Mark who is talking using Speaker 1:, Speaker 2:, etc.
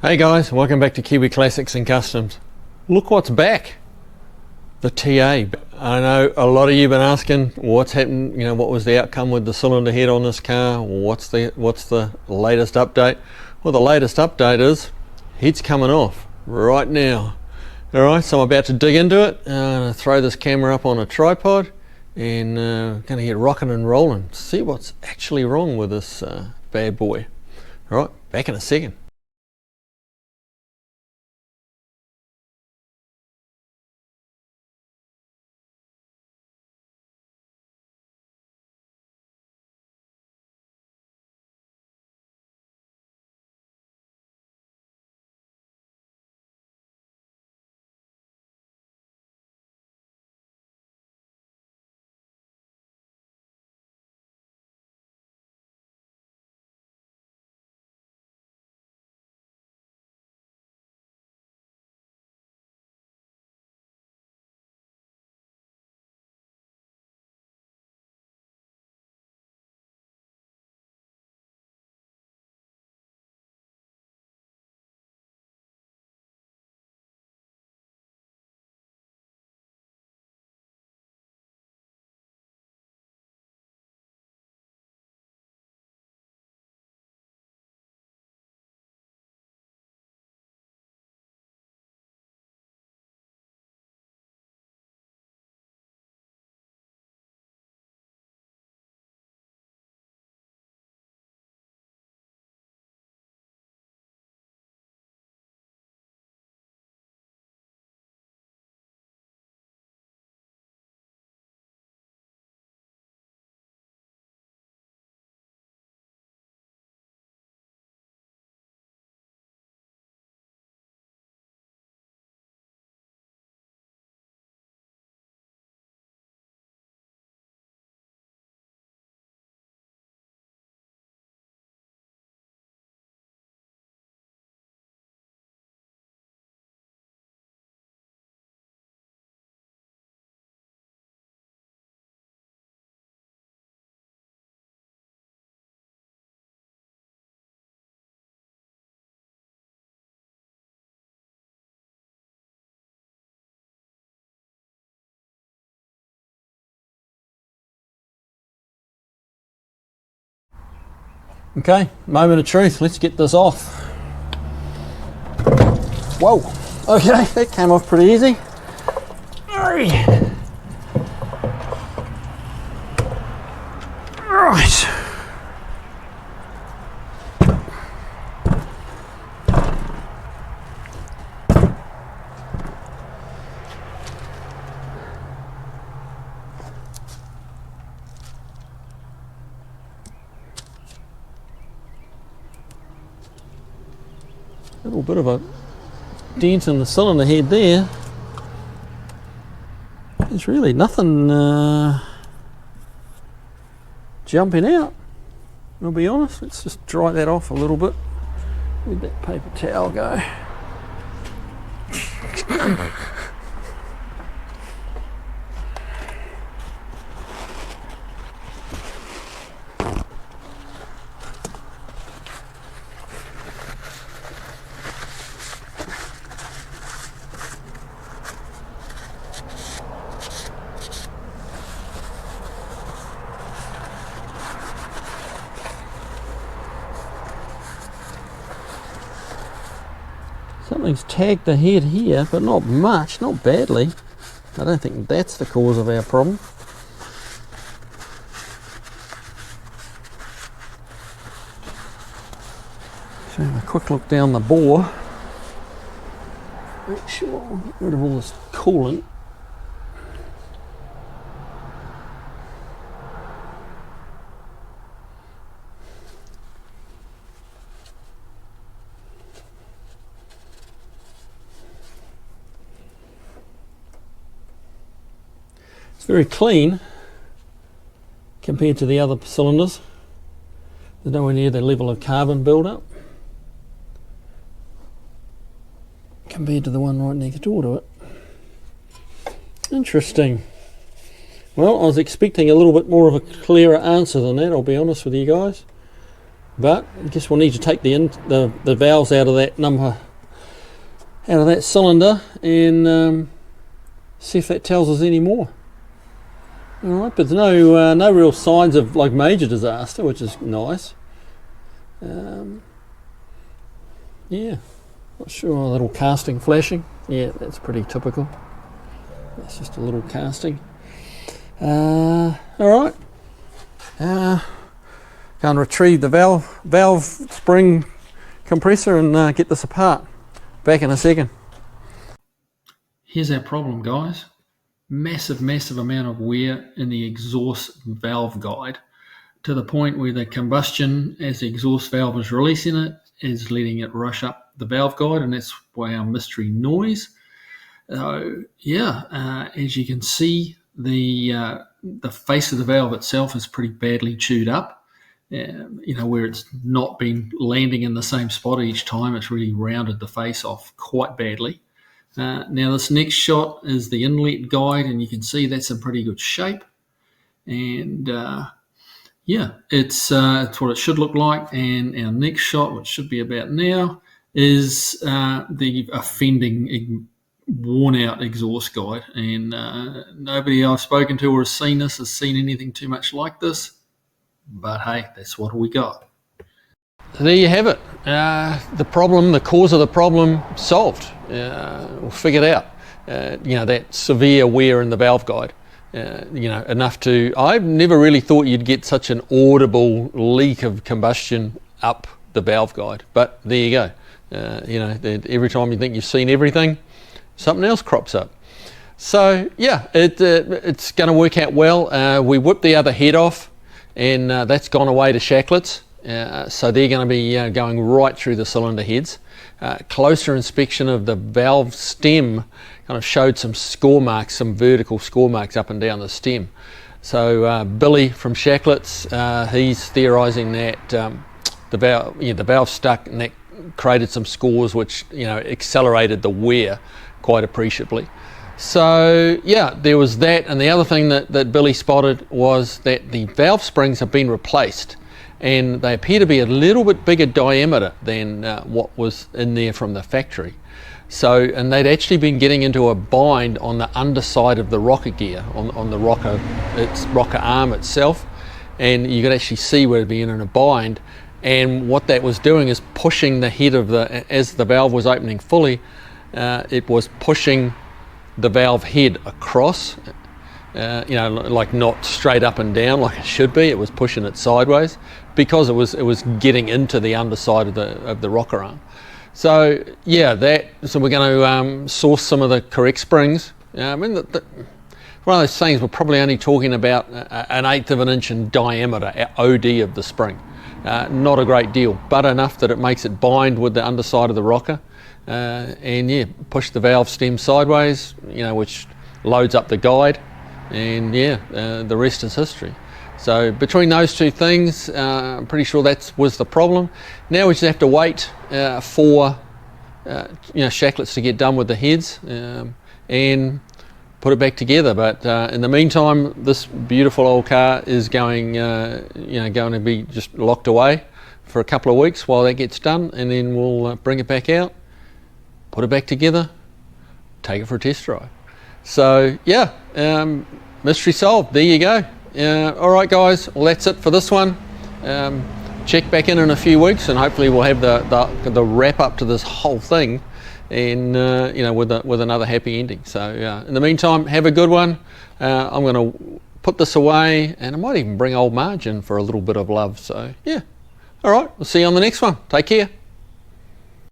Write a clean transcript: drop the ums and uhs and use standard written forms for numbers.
Speaker 1: Hey guys, welcome back to Kiwi Classics and Customs. Look what's back. The TA. I know a lot of you have been asking what's happened, what was the outcome with the cylinder head on this car? What's the latest update? Well, the latest update is head's coming off right now. Alright, so I'm about to dig into it. I'm going to throw this camera up on a tripod and going to get rocking and rolling. See what's actually wrong with this bad boy. Alright, back in a second. Okay, moment of truth, let's get this off. Whoa, okay, that came off pretty easy. Right. A little bit of a dent in the cylinder head there. There's really nothing jumping out, I'll be honest. Let's just dry that off a little bit. Where'd that paper towel go? Something's tagged the head here, but not much, not badly. I don't think that's the cause of our problem. So have a quick look down the bore. Make sure we get rid of all this coolant. It's very clean compared to the other cylinders. There's nowhere near the level of carbon build-up compared to the one right next door to it. Interesting. Well, I was expecting a little bit more of a clearer answer than that, I'll be honest with you guys. But I guess we'll need to take the valves out of that cylinder and see if that tells us any more. All right, but there's no real signs of like major disaster, which is nice. Yeah, not sure. A little casting flashing. Yeah, that's pretty typical. That's just a little casting. All right. Go and retrieve the valve spring compressor and get this apart. Back in a second. Here's our problem, guys. Massive amount of wear in the exhaust valve guide, to the point where the combustion, as the exhaust valve is releasing it, is letting it rush up the valve guide, and that's why our mystery noise. As you can see, the face of the valve itself is pretty badly chewed up. Where it's not been landing in the same spot each time, it's really rounded the face off quite badly. Now this next shot is the inlet guide, and you can see that's in pretty good shape. And it's what it should look like. And our next shot, which should be about now, is the offending worn out exhaust guide. And nobody I've spoken to or has seen this has seen anything too much like this. But hey, that's what we got. So there you have it. The cause of the problem solved, or figured out. That severe wear in the valve guide. Enough to. I've never really thought you'd get such an audible leak of combustion up the valve guide. But there you go. Every time you think you've seen everything, something else crops up. So yeah, it's going to work out well. We whipped the other head off, and that's gone away to Shacklets. So they're going to be going right through the cylinder heads. Closer inspection of the valve stem kind of showed some score marks, some vertical score marks up and down the stem. So Billy from Shacklets, he's theorising that the valve stuck, and that created some scores which accelerated the wear quite appreciably. So yeah, there was that, and the other thing that Billy spotted was that the valve springs have been replaced, and they appear to be a little bit bigger diameter than what was in there from the factory. So, and they'd actually been getting into a bind on the underside of the rocker gear, on the rocker arm itself, and you could actually see where it'd be in a bind. And what that was doing is pushing the head of as the valve was opening fully, it was pushing the valve head across, like not straight up and down like it should be. It was pushing it sideways because it was getting into the underside of the rocker arm. So yeah, so we're going to source some of the correct springs. One of those things, we're probably only talking about an 1/8 of an inch in diameter, OD of the spring. Not a great deal, but enough that it makes it bind with the underside of the rocker. And push the valve stem sideways, which loads up the guide, and the rest is history. So between those two things, I'm pretty sure that was the problem. Now we just have to wait for Shacklets to get done with the heads and put it back together. But in the meantime, this beautiful old car is going to be just locked away for a couple of weeks while that gets done, and then we'll bring it back out, put it back together, take it for a test drive. So yeah, mystery solved. There you go. All right, guys. Well, that's it for this one. Check back in a few weeks, and hopefully we'll have the wrap up to this whole thing, and with another happy ending. So in the meantime, have a good one. I'm going to put this away, and I might even bring old Marge in for a little bit of love. So yeah. All right. We'll see you on the next one. Take care.